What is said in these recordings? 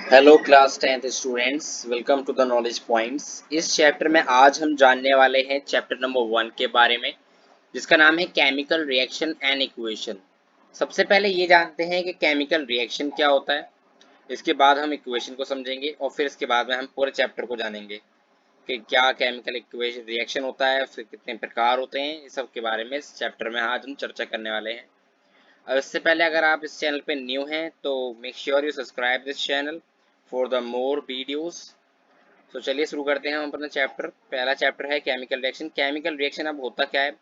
Hello class 10th students, welcome to the knowledge points. इस chapter में आज हम जानने वाले हैं चैप्टर नंबर 1 के बारे में, जिसका नाम है केमिकल रिएक्शन एंड इक्वेशन। सबसे पहले ये जानते हैं कि केमिकल रिएक्शन क्या होता है। इसके बाद हम इक्वेशन को समझेंगे और फिर इसके बाद में हम पूरे चैप्टर को जानेंगे कि क्या केमिकल इक्वेशन रिएक्शन होता है, उसके कितने प्रकार होते हैं। इस सब के बारे में इस चैप्टर में आज हम चर्चा करने वाले हैं। और इससे पहले अगर आप इस चैनल पे न्यू हैं तो make sure you subscribe this channel for the more videos. तो चलिए शुरू करते हैं हम अपना चैप्टर। पहला चैप्टर है केमिकल रिएक्शन। केमिकल रिएक्शन अब होता क्या है?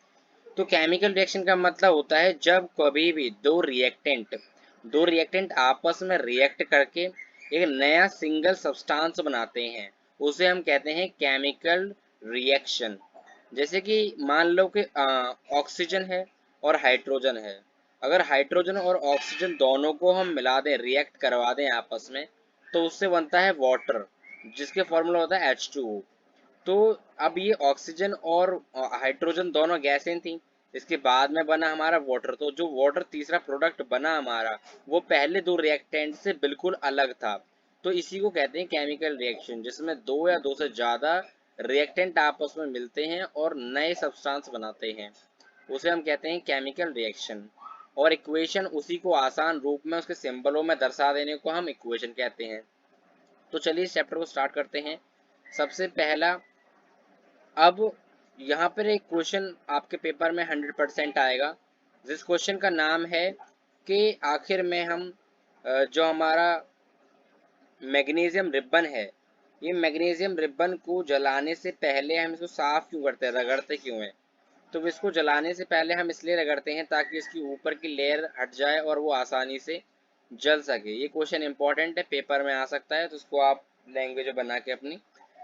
तो केमिकल रिएक्शन का मतलब होता है जब कभी भी दो रिएक्टेंट आपस में रिएक्ट करके एक नया सिंगल सब्सटेंस बनाते हैं, उसे हम कहते हैं केमिकल रिएक्शन। जैसे कि मान लो कि ऑक्सीजन है और हाइड्रोजन है। अगर हाइड्रोजन और ऑक्सीजन दोनों को हम मिला दें, रिएक्ट करवा दें आपस में, तो उससे बनता है वाटर, जिसके फॉर्मूला होता है H2O। तो अब ये ऑक्सीजन और हाइड्रोजन दोनों गैसें थी, इसके बाद में बना हमारा वाटर। तो जो वाटर तीसरा प्रोडक्ट बना हमारा, वो पहले दो रिएक्टेंट से बिल्कुल अलग था। तो इसी को कहते हैं केमिकल रिएक्शन, जिसमें दो या दो से ज्यादा रिएक्टेंट आपस में मिलते हैं और नए सब्सटेंस बनाते हैं, उसे हम कहते हैं केमिकल रिएक्शन। और इक्वेशन उसी को आसान रूप में उसके सिंबलों में दर्शा देने को हम इक्वेशन कहते हैं। तो चलिए इस चैप्टर को स्टार्ट करते हैं। सबसे पहला, अब यहाँ पर एक क्वेश्चन आपके पेपर में 100% आएगा, जिस क्वेश्चन का नाम है कि आखिर में हम जो हमारा मैग्नीशियम रिबन है, ये मैग्नीशियम रिबन को जलाने से पहले हम इसको साफ क्यों करते हैं, रगड़ते क्यों हैं? तो इसको जलाने से पहले हम इसलिए रगड़ते हैं ताकि इसकी ऊपर की लेयर हट जाए और वो आसानी से जल सके। ये क्वेश्चन इंपॉर्टेंट है, पेपर में आ सकता है, तो उसको आप लैंग्वेज बना के अपनी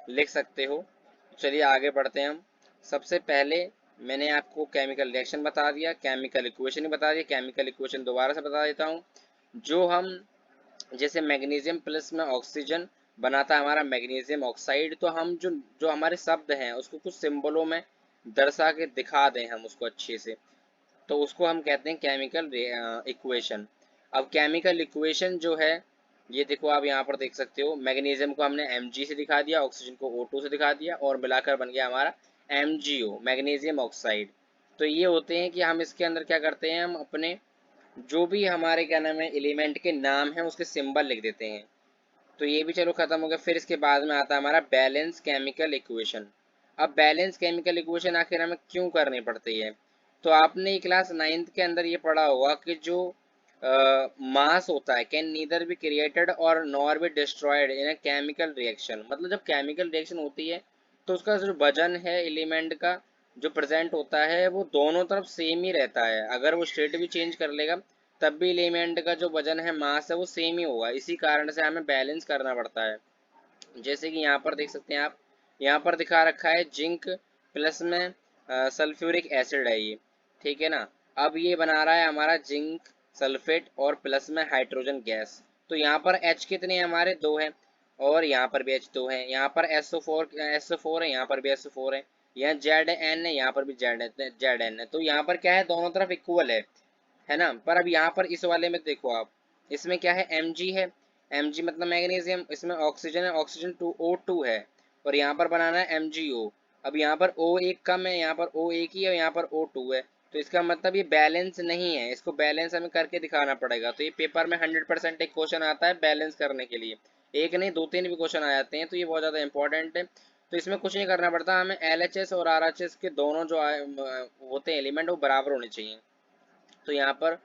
लिख सकते हो। चलिए आगे बढ़ते हैं हम। सबसे पहले मैंने आपको केमिकल रिएक्शन बता दिया, केमिकल इक्वेशन ही बता दिया। केमिकल इक्वेशन दोबारा से बता देता हूँ। जो हम जैसे मैग्नीशियम प्लस में ऑक्सीजन बनाता है हमारा मैग्नीशियम ऑक्साइड, तो हम जो जो हमारे शब्द हैं उसको कुछ सिंबलों में दर्शा के दिखा दें हम उसको अच्छे से, तो उसको हम कहते हैं केमिकल इक्वेशन। अब केमिकल इक्वेशन जो है, ये देखो आप यहाँ पर देख सकते हो, मैग्नीशियम को हमने Mg से दिखा दिया, ऑक्सीजन को O2 से दिखा दिया और मिलाकर बन गया हमारा MgO, मैग्नीशियम ऑक्साइड। तो ये होते हैं कि हम इसके अंदर क्या करते हैं, हम अपने जो भी हमारे क्या नाम है एलिमेंट के नाम है उसके सिंबल लिख देते हैं। तो ये भी चलो खत्म हो गया। फिर इसके बाद में आता है हमारा बैलेंस केमिकल इक्वेशन। अब बैलेंस केमिकल इक्वेशन आखिर हमें क्यों करनी पड़ती है? तो आपने क्लास 9th के अंदर ये पढ़ा होगा कि जो मास होता है कैन नीदर बी क्रिएटेड और nor be destroyed in a chemical reaction. मतलब जब केमिकल रिएक्शन होती है तो उसका जो वजन है एलिमेंट का, जो प्रेजेंट होता है, वो दोनों तरफ सेम ही रहता है। अगर वो स्टेट भी चेंज कर लेगा तब भी एलिमेंट का जो वजन है, मास है, वो सेम ही होगा। इसी कारण से हमें बैलेंस करना पड़ता है। जैसे कि यहाँ पर देख सकते हैं आप, यहाँ पर दिखा रखा है जिंक प्लस में सल्फ्यूरिक एसिड है ये, ठीक है ना। अब ये बना रहा है हमारा जिंक सल्फेट और प्लस में हाइड्रोजन गैस। तो यहाँ पर H कितने हैं हमारे, दो हैं, और यहाँ पर भी H2 है। यहाँ पर SO4 है, यहाँ पर भी SO4 है। यहाँ Zn है, यहाँ पर भी Zn है। तो यहाँ पर क्या है, दोनों तरफ इक्वल है ना। पर अब यहाँ पर इस वाले में देखो आप, इसमें क्या है, Mg है। Mg मतलब मैग्नीशियम, इसमें ऑक्सीजन है, ऑक्सीजन O2 है, और यहाँ पर बनाना है MgO। अब यहाँ पर O एक कम है, यहाँ पर O एक ही है, और यहाँ पर O2 है। तो इसका मतलब ये बैलेंस नहीं है, इसको बैलेंस हमें करके दिखाना पड़ेगा। तो ये पेपर में 100% एक क्वेश्चन आता है बैलेंस करने के लिए। एक नहीं, दो तीन भी क्वेश्चन आ जाते हैं, तो ये बहुत ज़्यादा इंपॉर्टेंट है। तो इसमें कुछ नहीं करना पड़ता हमें, LHS और RHS के दोनों जो होते हैं एलिमेंट, वो बराबर होने चाहिए। तो यहाँ पर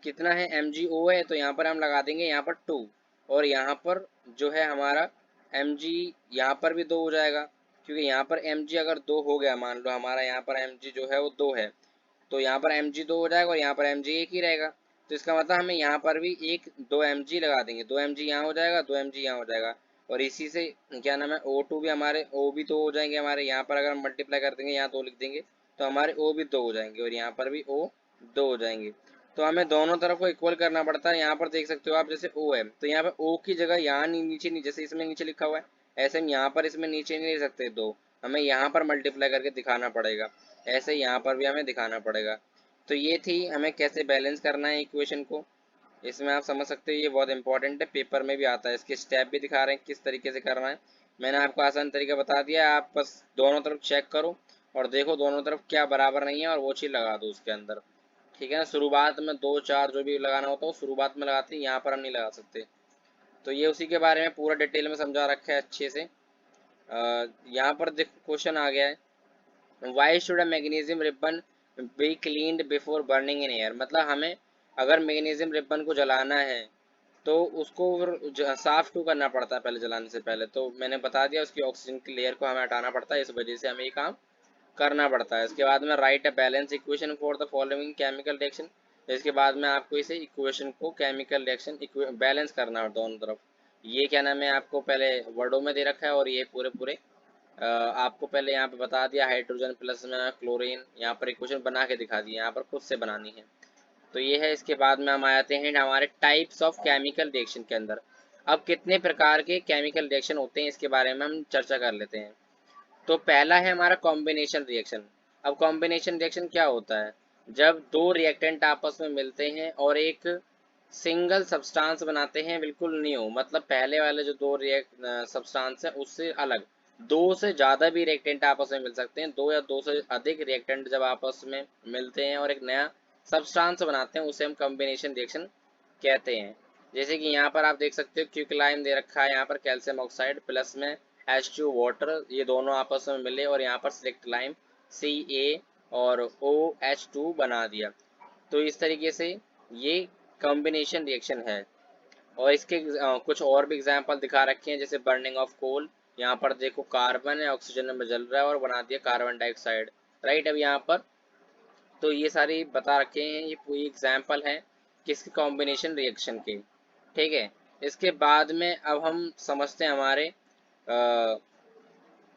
कितना है, MgO है, तो यहाँ पर हम लगा देंगे यहाँ पर 2, और यहाँ पर जो है हमारा Mg, यहाँ पर भी 2 हो जाएगा, क्योंकि यहाँ पर Mg अगर 2 हो गया, मान लो हमारा यहाँ पर Mg जो है वो 2 है, तो यहाँ पर Mg 2 हो जाएगा और यहाँ पर Mg 1 ही रहेगा। तो इसका मतलब हमें यहाँ पर भी एक 2 Mg लगा देंगे, 2 Mg यहाँ हो जाएगा, 2 Mg यहाँ हो जाएगा, और इसी से क्या नाम है, O2 भी हमारे, O भी 2 हो जाएंगे हमारे। यहाँ पर अगर हम मल्टीप्लाई कर देंगे, यहाँ 2 लिख देंगे, तो हमारे O भी 2 हो जाएंगे, और यहाँ पर भी O 2 हो जाएंगे। तो हमें दोनों तरफ को इक्वल करना पड़ता है। यहाँ पर देख सकते हो आप, जैसे O है, तो यहाँ पर O की जगह यहाँ नीचे नहीं, जैसे इसमें नीचे लिखा हुआ है, ऐसे हम यहाँ पर इसमें नीचे नहीं ले सकते दो, हमें यहाँ पर मल्टीप्लाई करके दिखाना पड़ेगा। ऐसे यहाँ पर भी हमें दिखाना पड़ेगा। तो ये थी हमें कैसे बैलेंस करना है इक्वेशन को। इसमें आप समझ सकते हो, ये बहुत इंपॉर्टेंट है, पेपर में भी आता है। इसके स्टेप भी दिखा रहे हैं किस तरीके से करना है। मैंने आपको आसान तरीका बता दिया है, आप बस दोनों तरफ चेक करो और देखो दोनों तरफ क्या बराबर नहीं है और वो चीज़ लगा दो उसके अंदर। ठीक है ना। शुरुआत में 2 4 जो भी लगाना होता है वो शुरुआत में लगाते हैं, यहाँ पर हम नहीं लगा सकते। तो ये उसी के बारे में पूरा डिटेल में समझा रखा है अच्छे से। यहाँ पर देखो क्वेश्चन आ गया है, why should a magnesium ribbon be cleaned before burning in air. मतलब हमें अगर मैग्नीशियम रिबन को जलाना है तो उसको फिर साफ क्यों करना पड़ता है पहले जलाने से पहले। तो मैंने बता दिया, उसकी ऑक्सीजन की लेयर को हमें हटाना पड़ता है, इस वजह से हमें ये काम करना पड़ता है। इसके बाद में right a balance equation for the following chemical reaction. इसके बाद में आपको इसे इक्वेशन को केमिकल रिएक्शन बैलेंस करना है दोनों तरफ। ये क्या नाम है आपको पहले वर्डों में दे रखा है और ये पूरे पूरे आपको पहले यहाँ पे बता दिया, हाइड्रोजन प्लस में क्लोरीन, यहाँ पर इक्वेशन बना के दिखा दी, यहाँ पर खुद से बनानी है। तो ये है। इसके बाद में हम आते हैं हमारे टाइप्स ऑफ केमिकल रिएक्शन के अंदर। अब कितने प्रकार के केमिकल रिएक्शन होते हैं इसके बारे में हम चर्चा कर लेते हैं। तो पहला है हमारा कॉम्बिनेशन रिएक्शन। अब कॉम्बिनेशन रिएक्शन क्या होता है, जब दो रिएक्टेंट आपस में मिलते हैं और एक सिंगल सब्सटेंस बनाते हैं, बिल्कुल न्यू, मतलब पहले वाले जो दो रिएक्ट सब्सटेंस है उससे अलग। दो से ज़्यादा भी रिएक्टेंट आपस में मिल सकते हैं, दो या दो से अधिक रिएक्टेंट जब आपस में मिलते हैं और एक नया सब्सटेंस बनाते हैं उसे हम कॉम्बिनेशन रिएक्शन कहते हैं। जैसे कि यहाँ पर आप देख सकते हो क्विकलाइम दे रखा है, यहाँ पर कैल्शियम ऑक्साइड प्लस में H2 वाटर, ये दोनों आपस में मिले और यहाँ पर सिलेक्ट लाइम Ca और OH2 बना दिया। तो इस तरीके से ये कॉम्बिनेशन रिएक्शन है। और इसके कुछ और भी एग्जांपल दिखा रखे हैं, जैसे बर्निंग ऑफ कोल। यहाँ पर देखो कार्बन है, ऑक्सीजन में जल रहा है और बना दिया कार्बन डाइऑक्साइड। राइट। अब यहाँ पर तो ये सारी बता रखे हैं, ये पूरी एग्जांपल है किसके कॉम्बिनेशन रिएक्शन के। ठीक है। इसके बाद में अब हम समझते हैं हमारे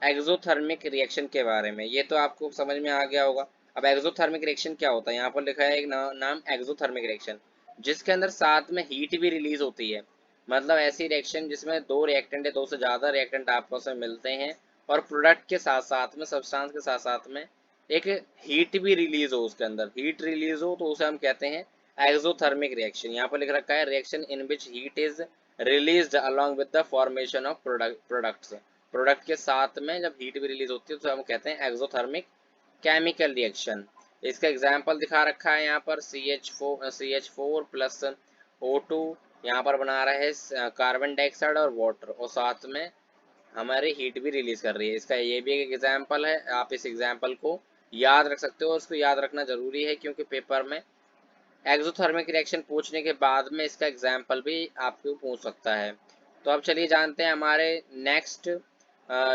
एक्सोथर्मिक रिएक्शन के बारे में। ये तो आपको समझ में आ गया होगा। अब एक्सोथर्मिक रिएक्शन क्या होता है, यहाँ पर लिखा है एक नाम एक्सोथर्मिक रिएक्शन, जिसके अंदर साथ में हीट भी रिलीज होती है। मतलब ऐसी रिएक्शन जिसमें दो रिएक्टेंट या दो से ज़्यादा रिएक्टेंट आपस में मिलते हैं और प्रोडक्ट के साथ साथ में, सब्सटेंस के साथ साथ में एक हीट भी रिलीज हो, उसके अंदर हीट रिलीज हो, तो उसे हम कहते हैं एक्सोथर्मिक रिएक्शन। यहाँ पर लिख रखा है reaction in which heat is released along with the formation of products. Product के साथ में जब हीट भी रिलीज होती है तो हम कहते हैं एक्सोथर्मिक केमिकल रिएक्शन। इसका एग्जाम्पल दिखा रखा है यहाँ पर CH4 प्लस O2, यहाँ पर बना रहा है कार्बन डाइऑक्साइड और वाटर, और साथ में हमारी हीट भी रिलीज कर रही है। इसका ये भी एक एग्जाम्पल है, आप इस एग्जाम्पल को याद रख सकते हो। उसको याद रखना जरूरी है क्योंकि पेपर में एक्सोथर्मिक रिएक्शन पूछने के बाद में इसका एग्जाम्पल भी आपको पूछ सकता है। तो अब चलिए जानते हैं हमारे नेक्स्ट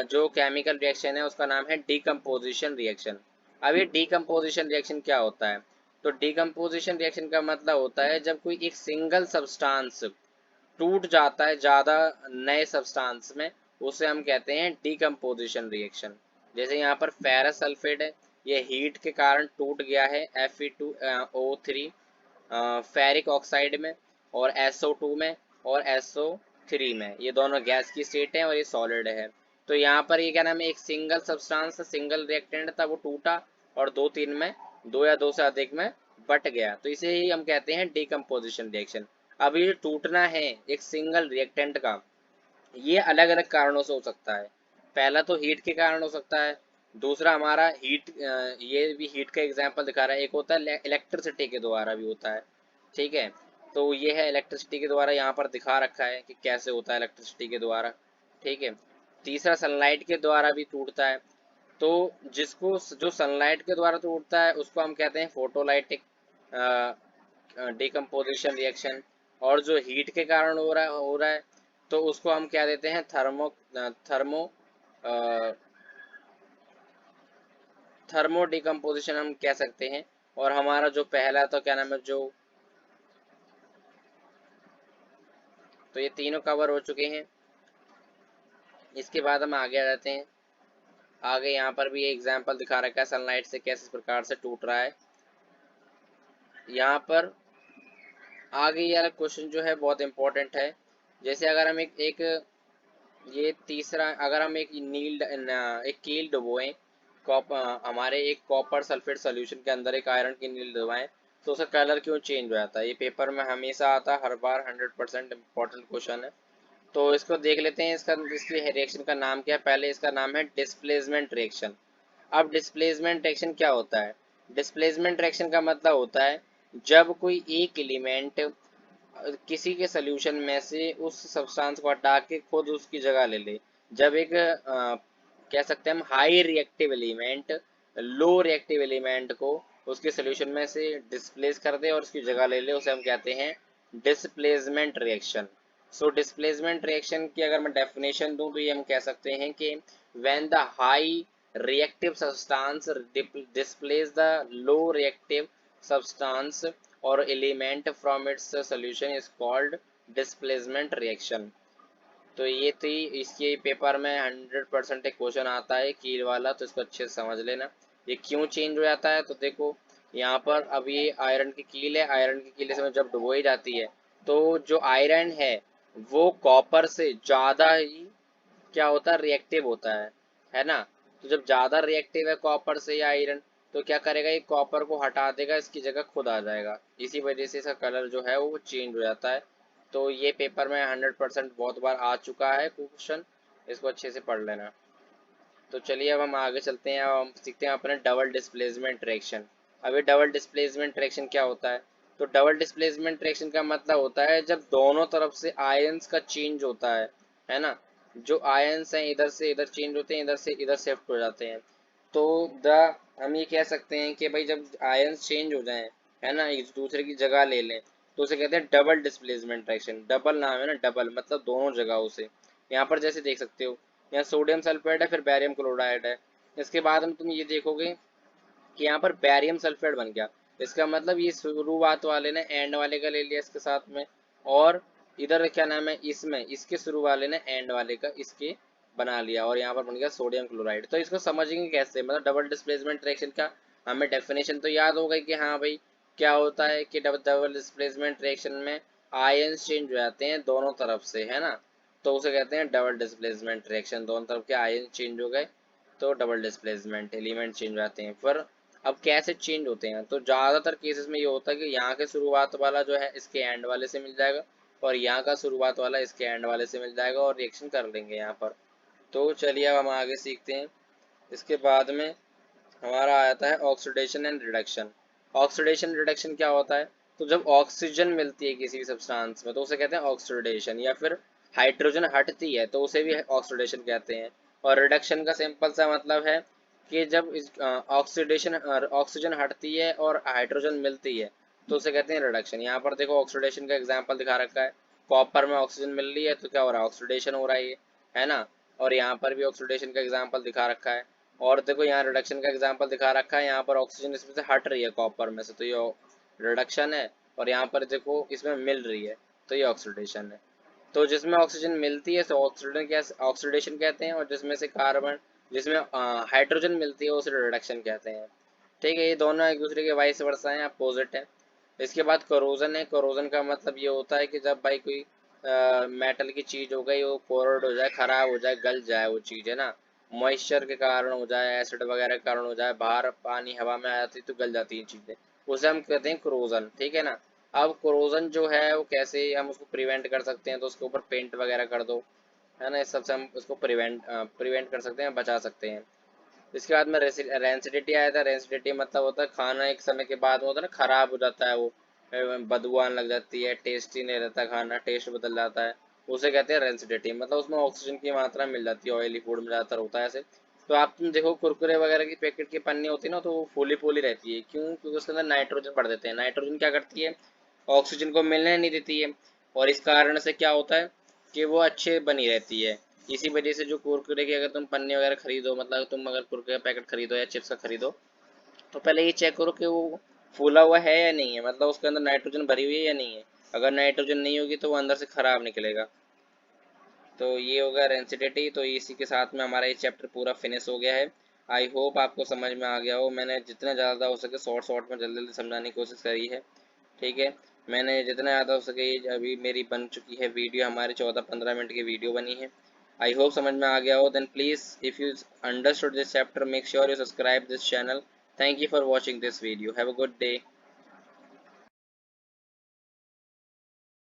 जो केमिकल रिएक्शन है उसका नाम है डीकम्पोजिशन रिएक्शन। अब ये डीकम्पोजिशन रिएक्शन क्या होता है, तो डीकम्पोजिशन रिएक्शन का मतलब होता है जब कोई एक सिंगल सब्सटेंस टूट जाता है ज़्यादा नए सब्सटेंस में, उसे हम कहते हैं डीकम्पोजिशन रिएक्शन। जैसे यहाँ पर फेरस सल्फेट है, ये हीट के कारण टूट गया है Fe2O3 फेरिक ऑक्साइड में, और SO2 में और SO3 में। ये दोनों गैस की स्टेट है और ये सॉलिड है। तो यहाँ पर ये क्या नाम है, एक सिंगल सब्सटेंस सिंगल रिएक्टेंट था वो टूटा और दो तीन में, दो या दो से अधिक में बट गया, तो इसे ही हम कहते हैं डीकम्पोजिशन रिएक्शन। अब ये टूटना है एक सिंगल रिएक्टेंट का, ये अलग अलग कारणों से हो सकता है। पहला तो हीट के कारण हो सकता है, दूसरा हमारा हीट, ये भी हीट का एग्जांपल दिखा रहा है। एक होता है इलेक्ट्रिसिटी के द्वारा भी होता है। ठीक है। तो ये है इलेक्ट्रिसिटी के द्वारा, यहाँ पर दिखा रखा है कि कैसे होता है इलेक्ट्रिसिटी के द्वारा। ठीक है। तीसरा सनलाइट के द्वारा भी टूटता है। तो जिसको जो सनलाइट के द्वारा टूटता है उसको हम कहते हैं फोटोलाइटिक डिकम्पोजिशन रिएक्शन। और जो हीट के कारण हो रहा है तो उसको हम क्या देते हैं, थर्मो थर्मो डिकम्पोजिशन हम कह सकते हैं। और हमारा जो पहला तो क्या नाम है जो, तो ये तीनों कवर हो चुके हैं। इसके बाद हम आगे आ जाते हैं। आगे यहाँ पर भी एग्जांपल दिखा रखा है सनलाइट से कैसे इस प्रकार से टूट रहा है। यहाँ पर आगे यार क्वेश्चन जो है बहुत इंपॉर्टेंट है। जैसे अगर हम एक ये तीसरा, अगर हम एक कील डुबोएं हमारे एक कॉपर सल्फेट सोल्यूशन के अंदर एक आयरन की नील डुबाएं, तो उसका कलर क्यों चेंज हो जाता है। ये पेपर में हमेशा आता है, हर बार 100% इम्पोर्टेंट क्वेश्चन है। तो इसको देख लेते हैं, इसकी रिएक्शन का नाम क्या है। पहले इसका नाम है डिस्प्लेसमेंट रिएक्शन। अब डिस्प्लेसमेंट रिएक्शन क्या होता है। डिस्प्लेसमेंट रिएक्शन का मतलब होता है जब कोई एक एलिमेंट किसी के सोल्यूशन में से उस सब्सटेंस को हटा के खुद उसकी जगह ले ले। जब एक कह सकते हैं हम high reactive element low reactive element को उसके सोल्यूशन में से डिस्प्लेस कर दे और उसकी जगह ले ले, उसे हम कहते हैं displacement reaction. So displacement reaction की अगर मैं डेफिनेशन दूं तो ये हम कह सकते हैं कि when the high reactive substance displace the low reactive substance or element from its solution is called displacement reaction। तो ये थी इसके पेपर में 100% एक क्वेश्चन आता है कील वाला, तो इसको अच्छे से समझ लेना। ये क्यों चेंज हो जाता है, तो देखो यहाँ पर अब ये आयरन की कील है, आयरन की कील इसमें जब डुबोई जाती है तो जो आयरन है वो कॉपर से ज़्यादा ही क्या होता है, रिएक्टिव होता है ना। तो जब ज़्यादा रिएक्टिव है कॉपर से या आयरन, तो क्या करेगा, ये कॉपर को हटा देगा, इसकी जगह खुद आ जाएगा। इसी वजह से इसका कलर जो है वो चेंज हो जाता है। तो ये पेपर में 100% बहुत बार आ चुका है क्वेश्चन, इसको अच्छे से पढ़ लेना। तो चलिए अब हम आगे चलते हैं, अब हम सीखते हैं अपने डबल डिस्प्लेसमेंट रिएक्शन। अब ये डबल डिस्प्लेसमेंट रिएक्शन क्या होता है। तो डबल डिस्प्लेसमेंट रिएक्शन का मतलब होता है जब दोनों तरफ से आयंस का चेंज होता है ना। जो आयंस हैं इधर से इधर चेंज होते हैं, इधर से इधर शिफ्ट हो जाते हैं। तो द हम ये कह सकते हैं कि भाई जब आयंस चेंज हो जाएं, है ना, एक दूसरे की जगह ले लें, तो उसे कहते हैं डबल डिस्प्लेसमेंट रिएक्शन। डबल नाम है ना, डबल मतलब दोनों जगहों से। यहाँ पर जैसे देख सकते हो, यहाँ सोडियम सल्फेट है, फिर बैरियम क्लोराइड है। इसके बाद में तुम ये देखोगे कि यहाँ पर बैरियम सल्फेट बन गया। इसका मतलब ये शुरुआत वाले ने एंड वाले का ले लिया इसके साथ में, और इधर क्या नाम है, इसमें इसके शुरू वाले ने एंड वाले का इसके बना लिया, और यहाँ पर बन गया सोडियम क्लोराइड। तो इसको समझेंगे कैसे, मतलब डबल डिस्प्लेसमेंट रिएक्शन का हमें डेफिनेशन तो याद हो गई कि हाँ भाई क्या होता है कि डबल डिस्प्लेसमेंट रिएक्शन में आयंस चेंज हो जाते हैं दोनों तरफ से, है ना। तो उसे कहते हैं डबल डिस्प्लेसमेंट रिएक्शन, दोनों तरफ के आयंस चेंज हो गए तो डबल डिस्प्लेसमेंट एलिमेंट चेंज हो जाते हैं। पर अब कैसे चेंज होते हैं, तो ज़्यादातर केसेस में ये होता है कि यहाँ के शुरुआत वाला जो है इसके एंड वाले से मिल जाएगा, और यहाँ का शुरुआत वाला इसके एंड वाले से मिल जाएगा, और रिएक्शन कर लेंगे यहाँ पर। तो चलिए अब हम आगे सीखते हैं। इसके बाद में हमारा आता है oxidation and reduction. Oxidation reduction क्या होता है, तो जब ऑक्सीजन मिलती है किसी भी सब्सटेंस में तो उसे कहते हैं ऑक्सीडेशन, या फिर हाइड्रोजन हटती है तो उसे भी ऑक्सीडेशन कहते हैं। और रिडक्शन का सिंपल सा मतलब है कि जब इस ऑक्सीडेशन ऑक्सीजन हटती है और हाइड्रोजन मिलती है तो उसे कहते हैं रिडक्शन। यहाँ पर देखो ऑक्सीडेशन का एग्जाम्पल दिखा रखा है, कॉपर में ऑक्सीजन मिल रही है तो क्या हो रहा है, ऑक्सीडेशन हो रहा है, है ना। और यहाँ पर भी ऑक्सीडेशन का एग्जाम्पल दिखा रखा है। और देखो यहाँ रिडक्शन का एग्जांपल दिखा रखा है, यहाँ पर ऑक्सीजन इसमें से हट रही है कॉपर में से, तो ये रिडक्शन है। और यहाँ पर देखो इसमें मिल रही है तो ये ऑक्सीडेशन है। तो जिसमें ऑक्सीजन मिलती है तो ऑक्सीडेशन कहते हैं, और जिसमें से कार्बन जिसमें हाइड्रोजन मिलती है उसे रिडक्शन कहते हैं। ठीक है, ये दोनों एक दूसरे के वाइस वर्सा हैं, अपोजिट है। इसके बाद करोजन है। करोजन का मतलब ये होता है कि जब भाई कोई मेटल की चीज हो गई वो कोरोड हो जाए, खराब हो जाए, गल जाए वो चीज, है ना, मॉइस्चर के कारण हो जाए, एसिड वगैरह के कारण हो जाए, बाहर पानी हवा में आ जाती तो गल जाती है चीजें, उसे हम कहते हैं क्रोजन। ठीक है ना। अब क्रोजन जो है वो कैसे हम उसको प्रिवेंट कर सकते हैं, तो उसके ऊपर पेंट वगैरह कर दो, है ना, इस सबसे हम उसको प्रिवेंट कर सकते हैं, बचा सकते हैं। इसके बाद में रेंसिडिटी आया था। रेंसिडिटी मतलब होता है खाना एक समय के बाद होता है ना खराब हो जाता है, वो बदबू आने लग जाती है, टेस्ट ही नहीं रहता, खाना टेस्ट बदल जाता है, उसे कहते हैं रेंसिडिटी। मतलब उसमें ऑक्सीजन की मात्रा मिल जाती है, ऑयली फूड में ज़्यादातर होता है ऐसे। तो आप तुम देखो कुरकुरे वगैरह की पैकेट की पन्नी होती है ना, तो वो फूली फूली रहती है, क्यों, क्योंकि उसके अंदर नाइट्रोजन भर देते हैं। नाइट्रोजन क्या करती है, ऑक्सीजन को मिलने नहीं देती है, और इस कारण से क्या होता है कि वो अच्छे बनी रहती है। इसी वजह से जो कुरकुरे की अगर तुम पन्नी वगैरह खरीदो, मतलब तुम अगर कुरकुरे का पैकेट खरीदो या चिप्स का खरीदो, तो पहले ये चेक करो कि वो फूला हुआ है या नहीं है, मतलब उसके अंदर नाइट्रोजन भरी हुई है या नहीं है। अगर नाइट्रोजन नहीं होगी तो वो अंदर से खराब निकलेगा। तो ये होगा रेंसिडिटी। तो इसी के साथ में हमारा ये चैप्टर पूरा फिनिश हो गया है। आई होप आपको समझ में आ गया हो। मैंने जितना ज़्यादा हो सके शॉर्ट शॉर्ट में जल्दी जल्दी समझाने की कोशिश करी है। ठीक है, मैंने जितना ज़्यादा हो सके, अभी मेरी बन चुकी है वीडियो, हमारी 14-15 मिनट की वीडियो बनी है। आई होप समझ में आ गया हो। Then please if you understood this chapter make sure you subscribe this channel. Thank you for watching this video. Have a good day.